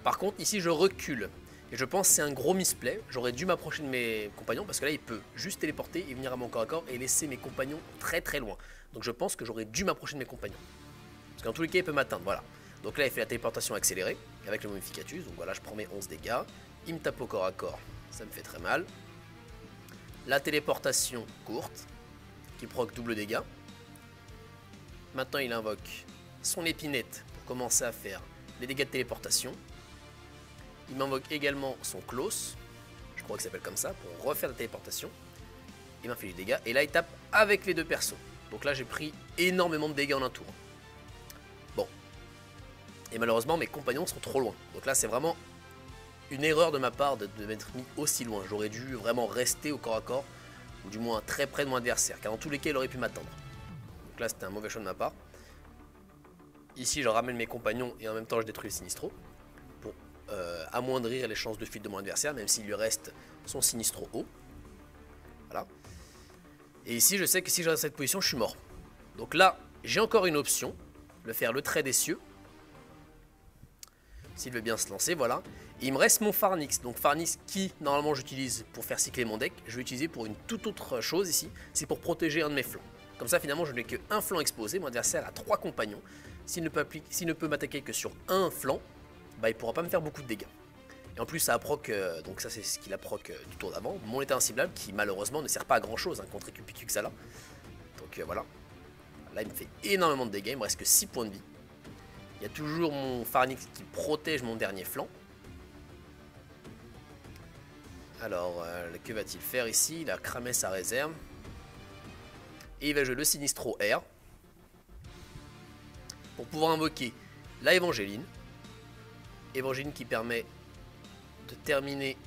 Par contre, ici, je recule. Et je pense que c'est un gros misplay. J'aurais dû m'approcher de mes compagnons parce que là, il peut juste téléporter et venir à mon corps à corps et laisser mes compagnons très très loin. Donc je pense que j'aurais dû m'approcher de mes compagnons. Parce qu'en tous les cas, il peut m'atteindre. Voilà. Donc là, il fait la téléportation accélérée avec le Momificatus. Donc voilà, je prends mes 11 dégâts. Il me tape au corps à corps. Ça me fait très mal. La téléportation courte qui proc double dégâts. Maintenant, il invoque son épinette pour commencer à faire les dégâts de téléportation. Il m'invoque également son Klaus, je crois qu'il s'appelle comme ça, pour refaire la téléportation. Il m'inflige des dégâts, et là il tape avec les deux persos. Donc là j'ai pris énormément de dégâts en un tour. Bon. Et malheureusement mes compagnons sont trop loin. Donc là c'est vraiment une erreur de ma part de m'être mis aussi loin. J'aurais dû vraiment rester au corps à corps, ou du moins très près de mon adversaire, car dans tous les cas il aurait pu m'attendre. Donc là c'était un mauvais choix de ma part. Ici je ramène mes compagnons et en même temps je détruis le Sinistro, pour amoindrir les chances de fuite de mon adversaire, même s'il lui reste son Sinistro haut. Voilà. Et ici je sais que si je reste dans cette position je suis mort. Donc là j'ai encore une option, de faire le trait des cieux. S'il veut bien se lancer, voilà. Et il me reste mon Pharnix. Donc Pharnix qui normalement j'utilise pour faire cycler mon deck, je vais l'utiliser pour une toute autre chose ici. C'est pour protéger un de mes flancs. Comme ça finalement je n'ai qu'un flanc exposé, mon adversaire a 3 compagnons. S'il ne peut m'attaquer que sur un flanc, bah, il ne pourra pas me faire beaucoup de dégâts. Et en plus ça proc, donc ça c'est ce qu'il a proc du tour d'avant, mon état inciblable qui malheureusement ne sert pas à grand chose contre Cupicuxala. Donc voilà. Là il me fait énormément de dégâts, il me reste que 6 points de vie. Il y a toujours mon Pharnix qui protège mon dernier flanc. Alors, que va-t-il faire ici? Il a cramé sa réserve. Et il va jouer le Sinistro R. Pour pouvoir invoquer la Évangéline. Évangéline qui permet de terminer...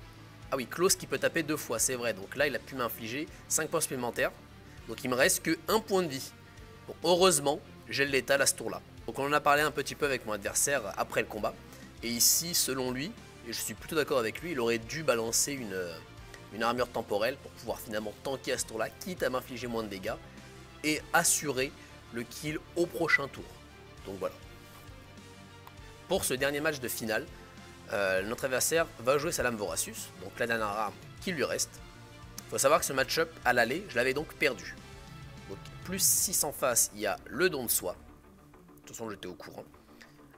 Ah oui, Klaus qui peut taper 2 fois, c'est vrai. Donc là, il a pu m'infliger 5 points supplémentaires. Donc il me reste que 1 point de vie. Bon, heureusement, j'ai le létal à ce tour-là. Donc on en a parlé un petit peu avec mon adversaire après le combat. Et ici, selon lui, et je suis plutôt d'accord avec lui, il aurait dû balancer une armure temporelle pour pouvoir finalement tanker à ce tour-là, quitte à m'infliger moins de dégâts, et assurer le kill au prochain tour. Donc voilà. Pour ce dernier match de finale, notre adversaire va jouer sa lame Voracius, donc la dernière arme qui lui reste. Il faut savoir que ce match-up à l'aller, je l'avais donc perdu. Donc plus 6 en face, il y a le don de soi. De toute façon j'étais au courant.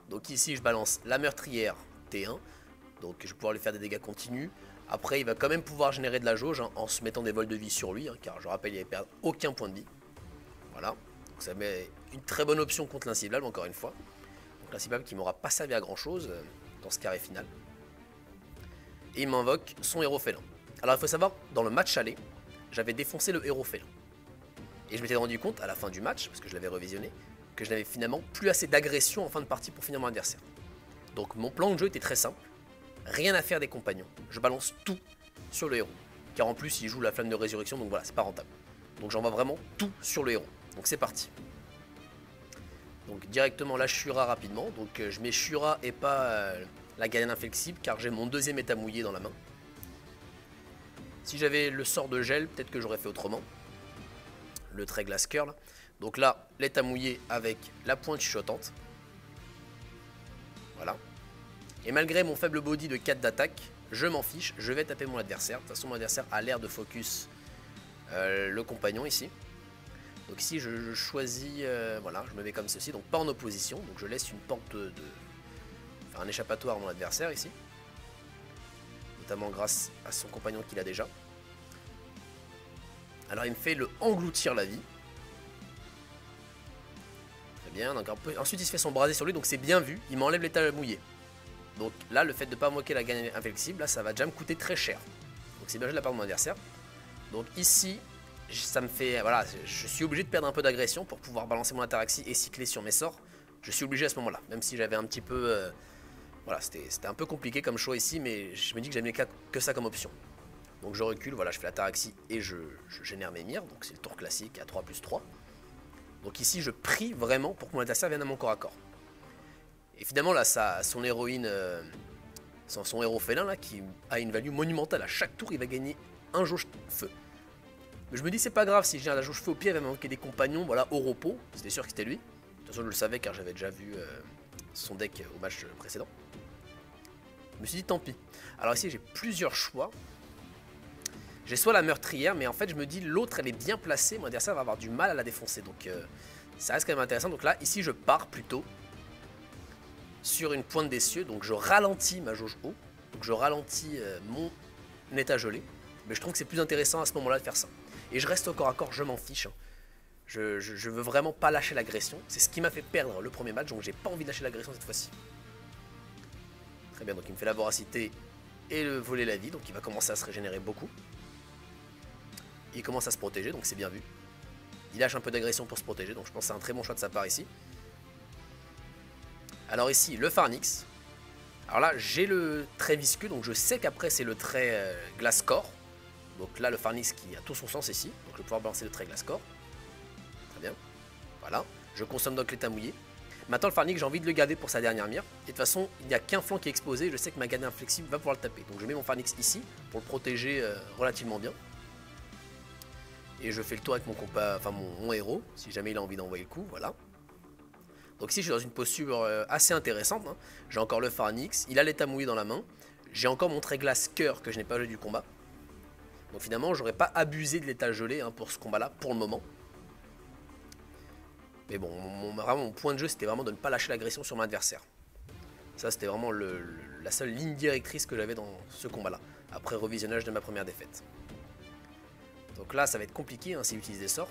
Donc ici je balance la meurtrière T1. Donc je vais pouvoir lui faire des dégâts continus. Après il va quand même pouvoir générer de la jauge en se mettant des vols de vie sur lui. Car je rappelle il n'avait perdu aucun point de vie. Voilà. Donc ça met une très bonne option contre l'inciblable encore une fois. Donc l'inciblable qui m'aura pas servi à grand chose dans ce carré final. Et il m'invoque son héros félin. Alors il faut savoir, dans le match aller, j'avais défoncé le héros félin. Et je m'étais rendu compte à la fin du match, parce que je l'avais revisionné, que je n'avais finalement plus assez d'agression en fin de partie pour finir mon adversaire. Donc mon plan de jeu était très simple, rien à faire des compagnons, je balance tout sur le héros, car en plus il joue la flamme de résurrection, donc voilà, c'est pas rentable. Donc j'envoie vraiment tout sur le héros, donc c'est parti. Donc directement la Shura rapidement, donc je mets Shura et pas la Gardienne Inflexible, car j'ai mon deuxième état mouillé dans la main. Si j'avais le sort de gel, peut-être que j'aurais fait autrement. Le trait glace curl. Donc là, l'état mouillé avec la pointe chuchotante. Voilà. Et malgré mon faible body de 4 d'attaque, je m'en fiche, je vais taper mon adversaire. De toute façon, mon adversaire a l'air de focus le compagnon ici. Donc ici, je choisis, voilà, je me mets comme ceci, donc pas en opposition. Donc je laisse une porte enfin un échappatoire à mon adversaire ici. Notamment grâce à son compagnon qu'il a déjà. Alors il me fait le engloutir la vie. Très bien, donc ensuite il se fait son brasier sur lui, donc c'est bien vu, il m'enlève l'état mouillé. Donc là, le fait de ne pas moquer la gagne inflexible, là ça va déjà me coûter très cher. Donc c'est bien joué de la part de mon adversaire. Donc ici, ça me fait, voilà, je suis obligé de perdre un peu d'agression pour pouvoir balancer mon ataraxie et cycler sur mes sorts. Je suis obligé à ce moment-là, même si j'avais un petit peu... voilà, c'était un peu compliqué comme choix ici, mais je me dis que j'aimais que ça comme option. Donc je recule, voilà, je fais l'ataraxie et je génère mes mires, donc c'est le tour classique à 3+3. Donc ici je prie vraiment pour que mon adversaire vienne à mon corps à corps. Et finalement là, son héroïne, son héros félin là, qui a une value monumentale, à chaque tour il va gagner un jauge feu. Mais je me dis c'est pas grave, si j'ai la jauge feu au pire, il va m'invoquer des compagnons, voilà, au repos, c'était sûr que c'était lui. De toute façon je le savais car j'avais déjà vu son deck au match précédent. Je me suis dit tant pis. Alors ici j'ai plusieurs choix. J'ai soit la meurtrière, mais en fait je me dis l'autre elle est bien placée, mon adversaire va avoir du mal à la défoncer, donc ça reste quand même intéressant. Donc là, ici je pars plutôt sur une pointe des cieux, donc je ralentis ma jauge haut, donc je ralentis mon état gelé, mais je trouve que c'est plus intéressant à ce moment-là de faire ça. Et je reste au corps à corps, je m'en fiche, hein. Je veux vraiment pas lâcher l'agression, c'est ce qui m'a fait perdre le premier match, donc j'ai pas envie de lâcher l'agression cette fois-ci. Très bien, donc il me fait la voracité et le voler la vie, donc il va commencer à se régénérer beaucoup. Il commence à se protéger, donc c'est bien vu. Il lâche un peu d'agression pour se protéger, donc je pense que c'est un très bon choix de sa part ici. Alors ici, le Pharnix. Alors là, j'ai le trait visqueux, donc je sais qu'après c'est le trait glace corps. Donc là, le Pharnix qui a tout son sens ici, donc je vais pouvoir balancer le trait glace corps. Très bien, voilà. Je consomme donc l'état mouillé. Maintenant, le Pharnix, j'ai envie de le garder pour sa dernière mire. Et de toute façon, il n'y a qu'un flanc qui est exposé. Je sais que ma garde inflexible va pouvoir le taper. Donc je mets mon Pharnix ici pour le protéger relativement bien. Et je fais le tour avec mon compas, enfin mon héros, si jamais il a envie d'envoyer le coup, voilà. Donc ici, je suis dans une posture assez intéressante. Hein. J'ai encore le Pharnix, il a l'état mouillé dans la main. J'ai encore mon trait glace cœur que je n'ai pas joué du combat. Donc finalement, j'aurais pas abusé de l'état gelé hein, pour ce combat-là, pour le moment. Mais bon, vraiment, mon point de jeu, c'était vraiment de ne pas lâcher l'agression sur mon adversaire. Ça, c'était vraiment la seule ligne directrice que j'avais dans ce combat-là, après revisionnage de ma première défaite. Donc là, ça va être compliqué hein, s'il utilise des sorts.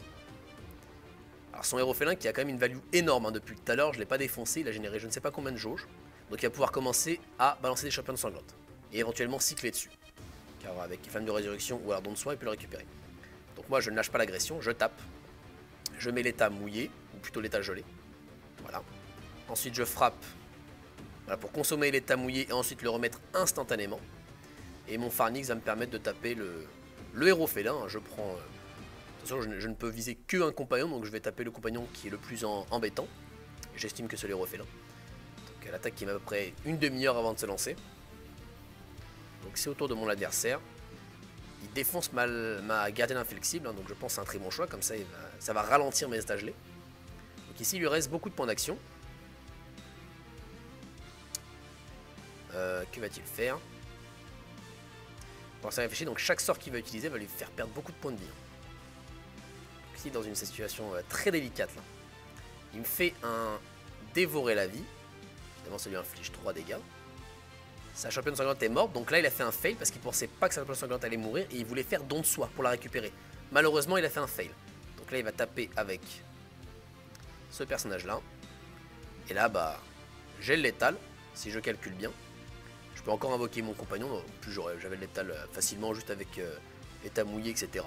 Alors son héros félin qui a quand même une value énorme hein, depuis tout à l'heure, je ne l'ai pas défoncé, il a généré je ne sais pas combien de jauges. Donc il va pouvoir commencer à balancer des championnes sanglantes. Et éventuellement cycler dessus. Car avec Flamme de Résurrection ou alors Don de Soin, il peut le récupérer. Donc moi je ne lâche pas l'agression, je tape. Je mets l'état mouillé, ou plutôt l'état gelé. Voilà. Ensuite je frappe voilà, pour consommer l'état mouillé et ensuite le remettre instantanément. Et mon Pharnix va me permettre de taper le héros félin. Je prends... attention, je ne peux viser qu'un compagnon, donc je vais taper le compagnon qui est le plus embêtant. J'estime que c'est l'héros félin. Donc l'attaque qui met à peu près une demi-heure avant de se lancer. Donc c'est au tour de mon adversaire. Il défonce ma gardienne inflexible, hein, donc je pense que c'est un très bon choix, comme ça ça va ralentir mes états gelés. Donc ici il lui reste beaucoup de points d'action. Que va-t-il faire? Pour ça réfléchir, donc chaque sort qu'il va utiliser va lui faire perdre beaucoup de points de vie. Donc ici dans une situation très délicate là. Il me fait un dévorer la vie. Évidemment ça lui inflige 3 dégâts. Sa championne sanglante est morte, donc là il a fait un fail parce qu'il pensait pas que sa championne sanglante allait mourir et il voulait faire don de soi pour la récupérer. Malheureusement il a fait un fail. Donc là il va taper avec ce personnage là. Et là bah j'ai le létal, si je calcule bien. Je peux encore invoquer mon compagnon, en plus j'avais le létal facilement juste avec état mouillé etc.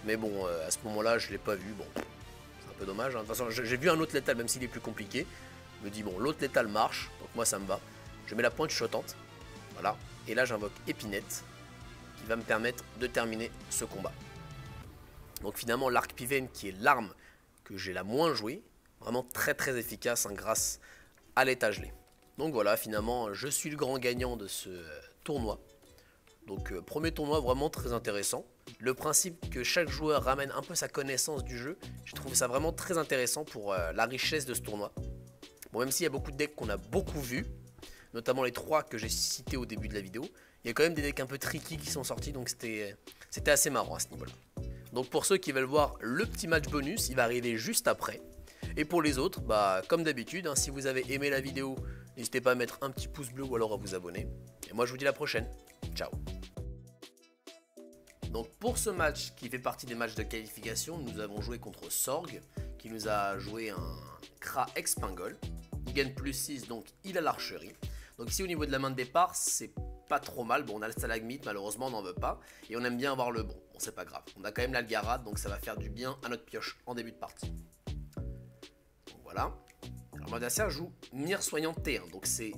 Mais bon à ce moment là je l'ai pas vu, bon c'est un peu dommage. Hein. De toute façon j'ai vu un autre létal même s'il est plus compliqué. Je me dis bon l'autre létal marche, donc moi ça me va. Je mets la pointe chotante, voilà, et là j'invoque Épinette, qui va me permettre de terminer ce combat. Donc finalement l'arc Piven, qui est l'arme que j'ai la moins jouée, vraiment très très efficace hein, grâce à l'état gelé. Donc voilà, finalement je suis le grand gagnant de ce tournoi. Donc premier tournoi vraiment très intéressant. Le principe que chaque joueur ramène un peu sa connaissance du jeu, j'ai trouvé ça vraiment très intéressant pour la richesse de ce tournoi. Bon, même s'il y a beaucoup de decks qu'on a beaucoup vus, notamment les 3 que j'ai cités au début de la vidéo, il y a quand même des decks un peu tricky qui sont sortis, donc c'était assez marrant à ce niveau-là. Donc pour ceux qui veulent voir le petit match bonus, il va arriver juste après. Et pour les autres, bah comme d'habitude, hein, si vous avez aimé la vidéo, n'hésitez pas à mettre un petit pouce bleu ou alors à vous abonner. Et moi je vous dis à la prochaine, ciao. Donc pour ce match qui fait partie des matchs de qualification, nous avons joué contre Sorg, qui nous a joué un Kra Expingol. Il gagne plus 6, donc il a l'archerie. Donc ici au niveau de la main de départ, c'est pas trop mal. Bon, on a le stalagmite, malheureusement on n'en veut pas. Et on aime bien avoir le bon. Bon, c'est pas grave. On a quand même l'Algarade, donc ça va faire du bien à notre pioche en début de partie. Donc voilà. Alors mon adversaire joue Mire Soignante T1. Donc c'est,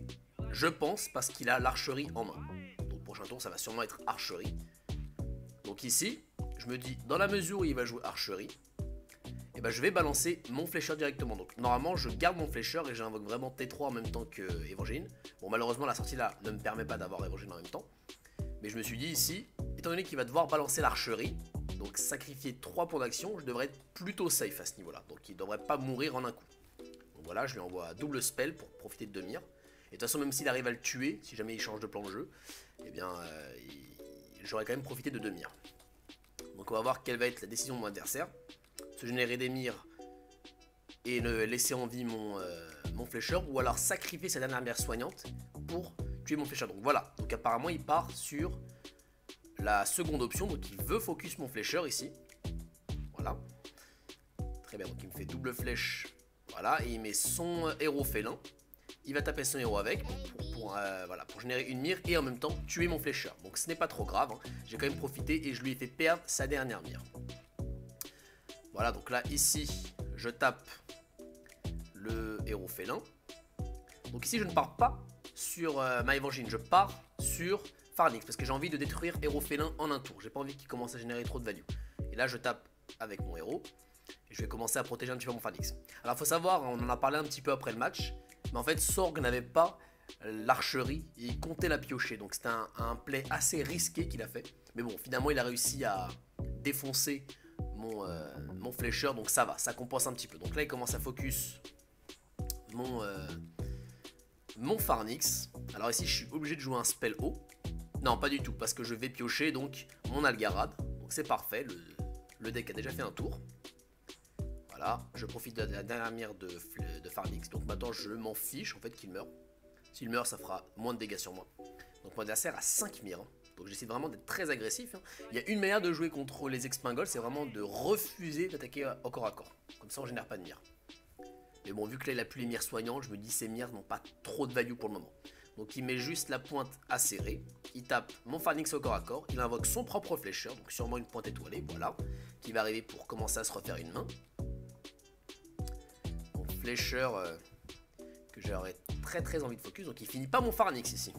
je pense, parce qu'il a l'archerie en main. Donc prochain tour, ça va sûrement être archerie. Donc ici, je me dis, dans la mesure où il va jouer archerie, et ben je vais balancer mon flécheur directement. Donc normalement je garde mon flécheur et j'invoque vraiment T3 en même temps que Évangéline. Bon malheureusement la sortie là ne me permet pas d'avoir Évangéline en même temps. Mais je me suis dit ici, étant donné qu'il va devoir balancer l'archerie, donc sacrifier 3 points d'action, je devrais être plutôt safe à ce niveau là. Donc il ne devrait pas mourir en un coup. Donc voilà, je lui envoie double spell pour profiter de mire. Et de toute façon même s'il arrive à le tuer, si jamais il change de plan de jeu, eh bien j'aurais quand même profité de mire. Donc on va voir quelle va être la décision de mon adversaire. Se générer des mires et laisser en vie mon flécheur, ou alors sacrifier sa dernière mire soignante pour tuer mon flécheur. Donc voilà, donc apparemment il part sur la seconde option, donc il veut focus mon flécheur ici. Voilà, très bien, donc il me fait double flèche, voilà, et il met son héros félin. il va taper son héros avec voilà, pour générer une mire et en même temps tuer mon flécheur. Donc ce n'est pas trop grave, hein. J'ai quand même profité et je lui ai fait perdre sa dernière mire. Voilà, donc là ici je tape le héros félin. Donc ici je ne pars pas sur ma Évangéline, je pars sur Farnix parce que j'ai envie de détruire héros félin en un tour. J'ai pas envie qu'il commence à générer trop de value. Et là je tape avec mon héros et je vais commencer à protéger un petit peu mon Farnix. Alors il faut savoir, on en a parlé un petit peu après le match, mais en fait Sorg n'avait pas l'archerie et il comptait la piocher. Donc c'était un play assez risqué qu'il a fait. Mais bon, finalement il a réussi à défoncer mon flécheur, donc ça va, ça compense un petit peu. Donc là il commence à focus mon Farnix. Alors ici je suis obligé de jouer un spell haut. Non, pas du tout, parce que je vais piocher donc mon Algarad. Donc c'est parfait, le deck a déjà fait un tour. Voilà, je profite de la dernière mire de Farnix. Donc maintenant je m'en fiche en fait qu'il meure. S'il meurt, ça fera moins de dégâts sur moi. Donc mon adversaire a 5 mires. Donc j'essaie vraiment d'être très agressif. Il y a une manière de jouer contre les Expingols, c'est vraiment de refuser d'attaquer au corps à corps. Comme ça on génère pas de mire. Mais bon, vu que là il a plus les mires soignantes, je me dis ces mires n'ont pas trop de value pour le moment. Donc il met juste la pointe acérée, il tape mon Farnix au corps à corps, il invoque son propre flécheur, donc sûrement une pointe étoilée, voilà, qui va arriver pour commencer à se refaire une main. Donc flécheur que j'aurais très envie de focus, donc il finit pas mon Farnix ici.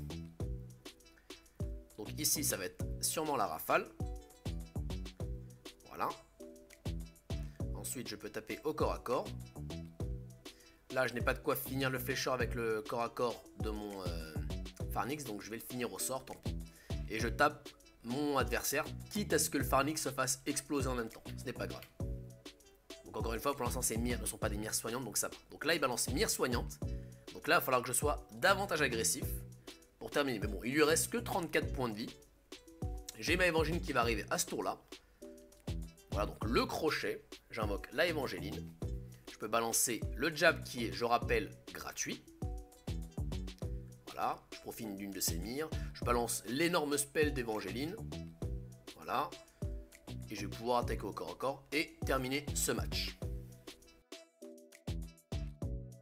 Donc ici ça va être sûrement la rafale. Voilà. Ensuite je peux taper au corps à corps. Là je n'ai pas de quoi finir le flécheur avec le corps à corps de mon Farnix, donc je vais le finir au sort, tant pis. Et je tape mon adversaire, quitte à ce que le Farnix se fasse exploser en même temps, ce n'est pas grave. Donc encore une fois, pour l'instant ces mires ne sont pas des mires soignantes, donc ça va. Donc là il balance mire soignante, donc là il va falloir que je sois davantage agressif pour terminer. Mais bon, il lui reste que 34 points de vie. J'ai ma Évangéline qui va arriver à ce tour là. Voilà, donc le crochet, j'invoque la Évangéline. Je peux balancer le jab qui est, je rappelle, gratuit. Voilà, je profite d'une de ces mires. Je balance l'énorme spell d'Évangéline. Voilà. Et je vais pouvoir attaquer au corps à corps et terminer ce match.